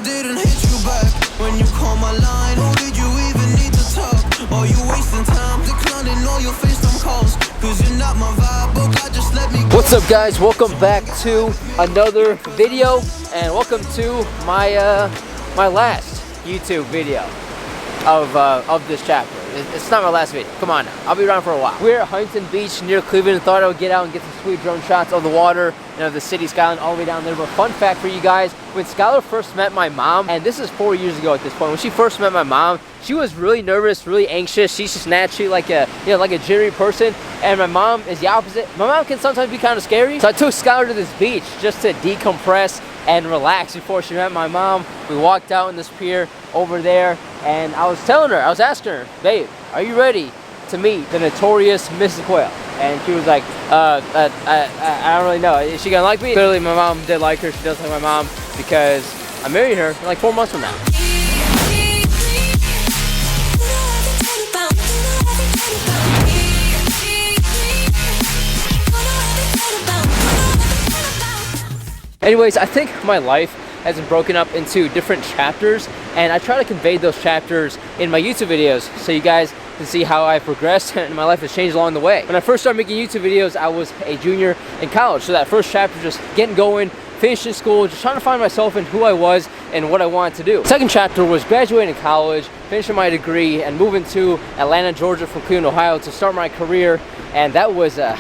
didn't hit you back when you call my line. Or did you even need to talk? Or you wasting time declining all your FaceTime calls? Cause you're not my vibe, but God just let me go. What's up, guys? Welcome back to another video, and welcome to my my last YouTube video of this chapter. It's not my last video. Come on now. I'll be around for a while. We're at Huntington Beach near Cleveland. Thought I would get out and get some sweet drone shots of the water and of the city skyline all the way down there. But fun fact for you guys, when Skylar first met my mom, and this is 4 years ago at this point, when she first met my mom, she was really nervous, really anxious. She's just naturally like a, like a jittery person. And my mom is the opposite. My mom can sometimes be kind of scary. So I took Skylar to this beach just to decompress and relax before she met my mom. We walked out in this pier over there, and I was asking her, babe, are you ready to meet the notorious Mrs. Quayle? And she was like, I don't really know. Is she gonna like me? Clearly my mom did like her. She does like my mom because I married her like 4 months from now. Anyways, I think my life has been broken up into different chapters, and I try to convey those chapters in my YouTube videos so you guys can see how I've progressed and my life has changed along the way. When I first started making YouTube videos, I was a junior in college, so that first chapter, just getting going, finishing school, just trying to find myself and who I was and what I wanted to do. Second chapter was graduating college, finishing my degree, and moving to Atlanta, Georgia from Cleveland, Ohio to start my career, and that was a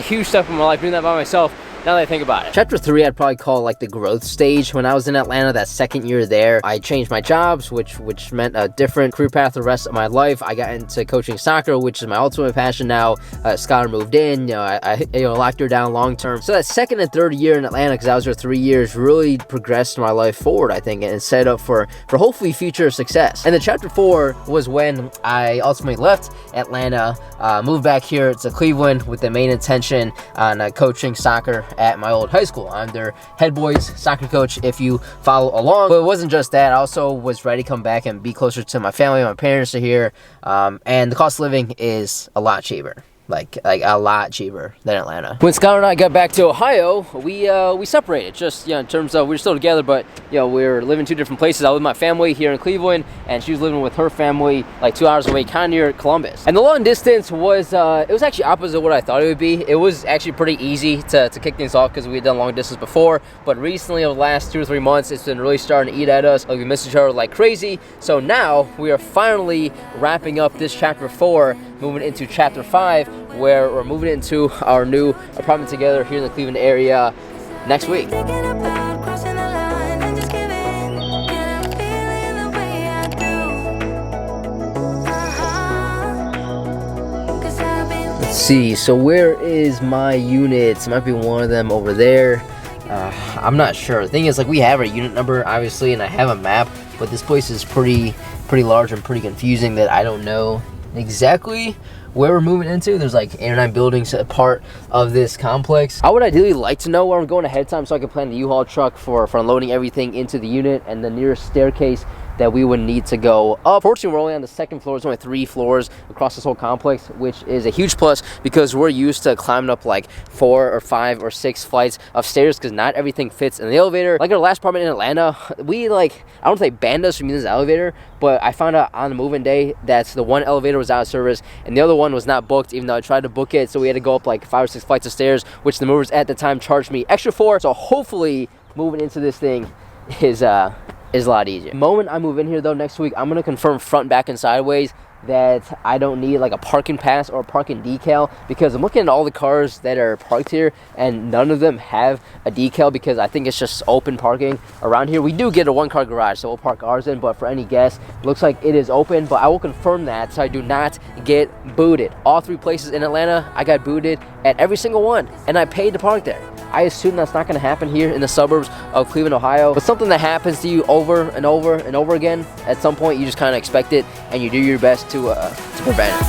huge step in my life, doing that by myself. Now that I think about it. Chapter 3 I'd probably call like the growth stage. When I was in Atlanta, that second year there, I changed my jobs, which meant a different career path the rest of my life. I got into coaching soccer, which is my ultimate passion now. Skylar moved in, I locked her down long term. So that second and third year in Atlanta, because I was there 3 years, really progressed my life forward, I think, and set up for hopefully future success. And then chapter 4 was when I ultimately left Atlanta, moved back here to Cleveland with the main intention on coaching soccer at my old high school. I'm their head boys soccer coach, if you follow along. But it wasn't just that. I also was ready to come back and be closer to my family. My parents are here, and the cost of living is a lot cheaper. Like a lot cheaper than Atlanta. When Skylar and I got back to Ohio, we separated. Just in terms of, we were still together, but we were living in 2 different places. I lived with my family here in Cleveland, and she was living with her family like 2 hours away, kind of near Columbus. And the long distance was it was actually opposite of what I thought it would be. It was actually pretty easy to kick things off because we had done long distance before. But recently, over the last 2 or 3 months, it's been really starting to eat at us. Like, we miss each other like crazy. So now we are finally wrapping up this chapter 4, moving into chapter 5. Where we're moving into our new apartment together here in the Cleveland area next week. Let's see, so where is my units? It might be one of them over there. I'm not sure. The thing is, like, we have our unit number, obviously, and I have a map, but this place is pretty large and pretty confusing that I don't know exactly where we're moving into. There's like 8 or 9 buildings a part of this complex. I would ideally like to know where I'm going ahead of time so I can plan the U-Haul truck for unloading everything into the unit, and the nearest staircase that we would need to go up. Fortunately, we're only on the 2nd floor. There's only 3 floors across this whole complex, which is a huge plus because we're used to climbing up like 4 or 5 or 6 flights of stairs because not everything fits in the elevator. Like our last apartment in Atlanta, I don't know if they banned us from using this elevator, but I found out on the move-in day that the one elevator was out of service and the other one was not booked, even though I tried to book it. So we had to go up like 5 or 6 flights of stairs, which the movers at the time charged me extra for. So hopefully moving into this thing is a lot easier. The moment I move in here though next week, I'm gonna confirm front, back, and sideways that I don't need like a parking pass or a parking decal, because I'm looking at all the cars that are parked here and none of them have a decal because I think it's just open parking around here. We do get a 1-car garage, so we'll park ours in, but for any guests, it looks like it is open, but I will confirm that so I do not get booted. All 3 places in Atlanta, I got booted at every single one, and I paid to park there. I assume that's not going to happen here in the suburbs of Cleveland, Ohio, but something that happens to you over and over and over again, at some point you just kind of expect it and you do your best to prevent it.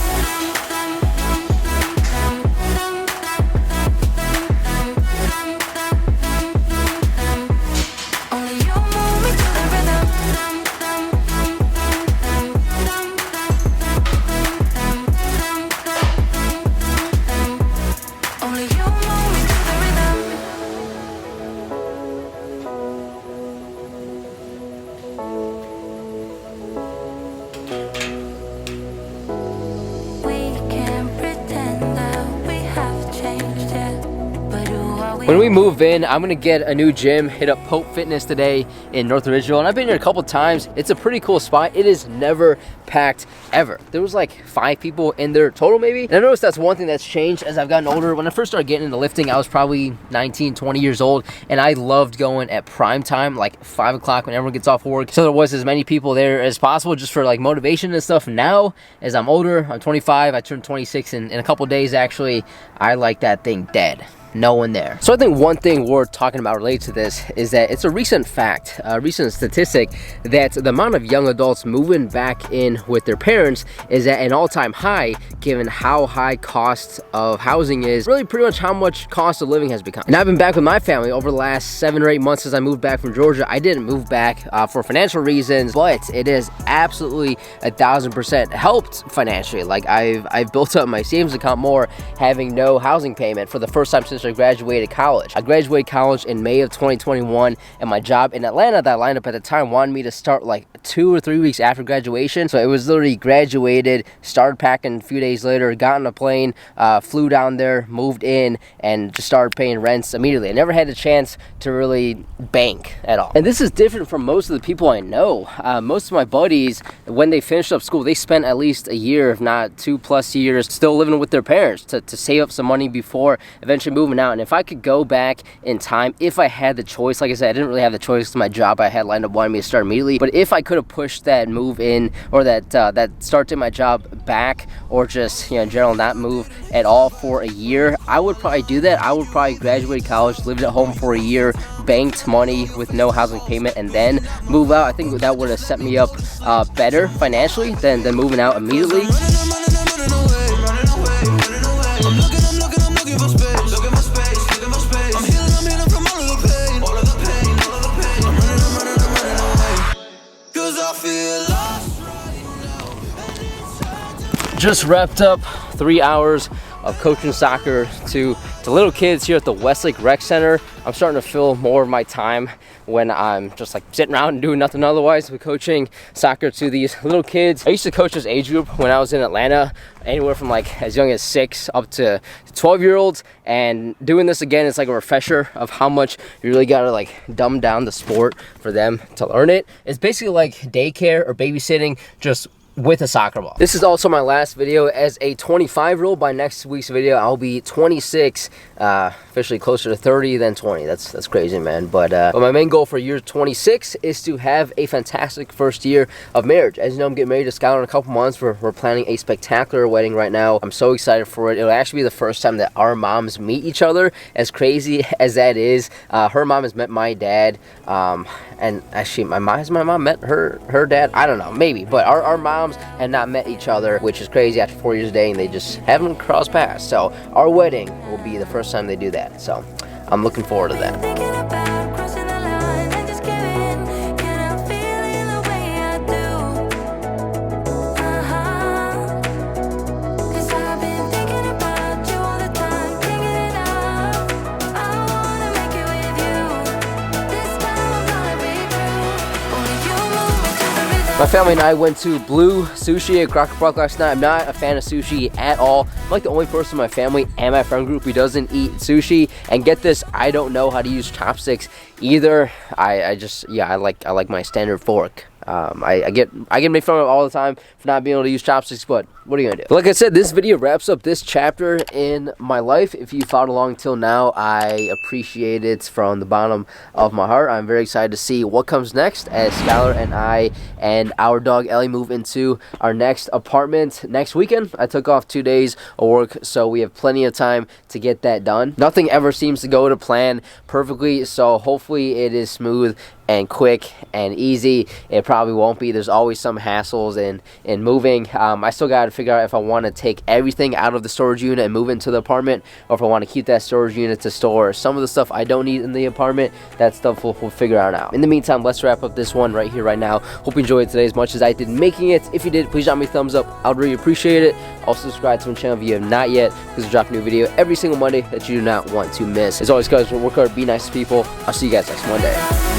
When we move in, I'm gonna get a new gym, hit up Pope Fitness today in North Original, and I've been here a couple times. It's a pretty cool spot. It is never packed ever. There was like 5 people in there total maybe. And I noticed that's one thing that's changed as I've gotten older. When I first started getting into lifting, I was probably 19, 20 years old, and I loved going at prime time, like 5 o'clock when everyone gets off work. So there was as many people there as possible just for like motivation and stuff. Now, as I'm older, I'm 25, I turned 26 in a couple days actually, I like that thing dead. No one there. So I think one thing worth talking about related to this is that it's a recent fact, a recent statistic, that the amount of young adults moving back in with their parents is at an all-time high, given how high cost of housing is, really pretty much how much cost of living has become. And I've been back with my family over the last 7 or 8 months since I moved back from Georgia. I didn't move back for financial reasons, but it has absolutely 1000% helped financially. Like I've built up my savings account more having no housing payment for the first time since I graduated college. I graduated college in May of 2021, and my job in Atlanta that I lined up at the time wanted me to start like 2 or 3 weeks after graduation. So it was literally graduated, started packing a few days later, got on a plane, flew down there, moved in, and just started paying rents immediately. I never had a chance to really bank at all. And this is different from most of the people I know. Most of my buddies, when they finished up school, they spent at least a year, if not 2+ years, still living with their parents to save up some money before eventually moving out. And if I could go back in time, if I had the choice, like I said, I didn't really have the choice because my job I had lined up wanted me to start immediately, but if I could have pushed that move in, or that start to my job back, or just, you know, in general not move at all for a year, I would probably do that. I would probably graduate college, lived at home for a year, banked money with no housing payment, and then move out. I think that would have set me up better financially than moving out immediately. Just wrapped up 3 hours of coaching soccer to little kids here at the Westlake Rec Center. I'm starting to feel more of my time when I'm just like sitting around and doing nothing otherwise with coaching soccer to these little kids. I used to coach this age group when I was in Atlanta, anywhere from like as young as 6 up to 12-year-olds, and doing this again is like a refresher of how much you really gotta like dumb down the sport for them to learn it. It's basically like daycare or babysitting, just with a soccer ball. This is also my last video as a 25-year-old. By next week's video, I'll be 26, officially closer to 30 than 20. That's crazy, man. But my main goal for year 26 is to have a fantastic first year of marriage. As you know, I'm getting married to Skylar in a couple months. We're planning a spectacular wedding right now. I'm so excited for it. It'll actually be the first time that our moms meet each other, as crazy as that is. Her mom has met my dad, and actually has my mom met her dad? I don't know, maybe, but our moms had not met each other, which is crazy after 4 years of dating. They just haven't crossed paths. So our wedding will be the first time they do that. So I'm looking forward to that. My family and I went to Blue Sushi at Crocker Park last night. I'm not a fan of sushi at all. I'm like the only person in my family and my friend group who doesn't eat sushi. And get this, I don't know how to use chopsticks either. I like my standard fork. I get made fun of all the time for not being able to use chopsticks, but what are you gonna do? Like I said, this video wraps up this chapter in my life. If you followed along till now, I appreciate it from the bottom of my heart. I'm very excited to see what comes next as Skylar and I and our dog Ellie move into our next apartment next weekend. I took off 2 days of work, so we have plenty of time to get that done. Nothing ever seems to go to plan perfectly, so hopefully it is smooth and quick and easy. It probably won't be. There's always some hassles in moving. I still got to figure out if I want to take everything out of the storage unit and move into the apartment, or if I want to keep that storage unit to store some of the stuff I don't need in the apartment. That stuff we'll figure out. In the meantime, let's wrap up this one right here, right now. Hope you enjoyed today as much as I did making it. If you did, please drop me a thumbs up. I would really appreciate it. Also, subscribe to my channel if you have not yet, because I drop a new video every single Monday that you do not want to miss. As always, guys, work hard, be nice to people. I'll see you guys next Monday.